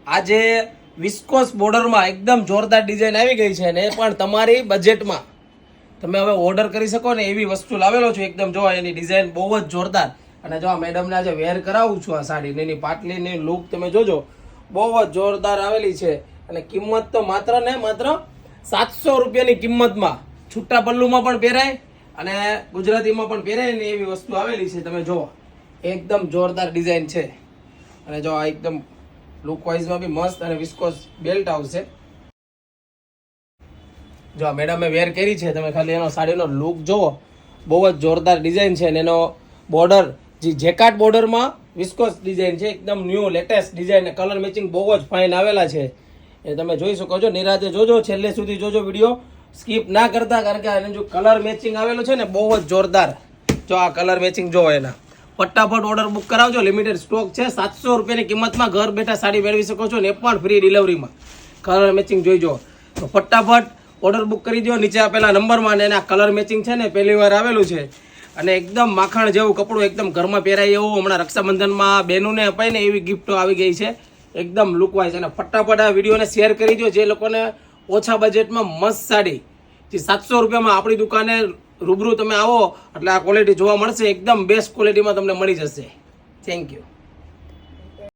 આજે વિસ્કોસ બોર્ડરમાં એકદમ જોરદાર ડિઝાઇન આવી ગઈ છે ને એ પણ તમારી બજેટમાં તમે હવે ઓર્ડર કરી શકો ને એવી વસ્તુ લાવેલો છું. એકદમ જો એની ડિઝાઇન બહુ જ જોરદાર. અને જો આ મેડમને આજે વેર કરાવું છું આ સાડી એની પાટલીની લુક તમે જોજો બહુ જ જોરદાર આવેલી છે. અને કિંમત તો માત્ર ને માત્ર 700 રૂપિયાની કિંમતમાં છૂટા પલ્લુમાં પણ પહેરાય અને ગુજરાતીમાં પણ પહેરાય ને એવી વસ્તુ આવેલી છે. તમે જુઓ એકદમ જોરદાર ડિઝાઇન છે. અને જો આ એકદમ લુક વાઇઝમાં બી મસ્ત અને વિસ્કોસ બેલ્ટ આવશે. જો આ મેડમે વેર કરી છે તમે ખાલી એનો સાડીનો લુક જુઓ બહુ જ જોરદાર ડિઝાઇન છે. અને એનો બોર્ડર જે જેકાર્ડ બોર્ડરમાં વિસ્કોસ ડિઝાઇન છે એકદમ new latest design. Colour matching બહુ જ ફાઇન આવેલા છે એ તમે જોઈ શકો છો. નિરાતે જોજો, છેલ્લે સુધી જોજો, વિડીયો સ્કીપ ના કરતા કારણ કે એનું જો કલર મેચિંગ આવેલું છે ને બહુ જ જોરદાર. જો આ કલર મેચિંગ જો એના ફટાફટ ઓર્ડર બુક કરાવજો. લિમિટેડ સ્ટોક છે. 700 રૂપિયાની કિંમતમાં ઘર બેઠા સાડી મેળવી શકો છો ને એ પણ ફ્રી ડિલિવરીમાં. કલર મેચિંગ જોઈજો તો ફટાફટ ઓર્ડર બુક કરી દો નીચે આપેલા નંબરમાં. અને એના કલર મેચિંગ છે ને પહેલી વાર આવેલું છે અને એકદમ માખણ જેવું કપડું એકદમ ઘરમાં પહેરાય એવું. હમણાં રક્ષાબંધનમાં બહેનોને અપાય ને એવી ગિફ્ટો આવી ગઈ છે એકદમ લુકવાઇઝ. અને ફટાફટ આ વિડીયોને શેર કરી દો જે લોકોને ઓછા બજેટમાં મસ્ત સાડી જે 700 રૂપિયામાં આપણી દુકાને રૂબરૂ તમે આવો એટલે આ ક્વોલિટી જોવા મળશે. એકદમ બેસ્ટ ક્વોલિટીમાં તમને મળી જશે. Thank you.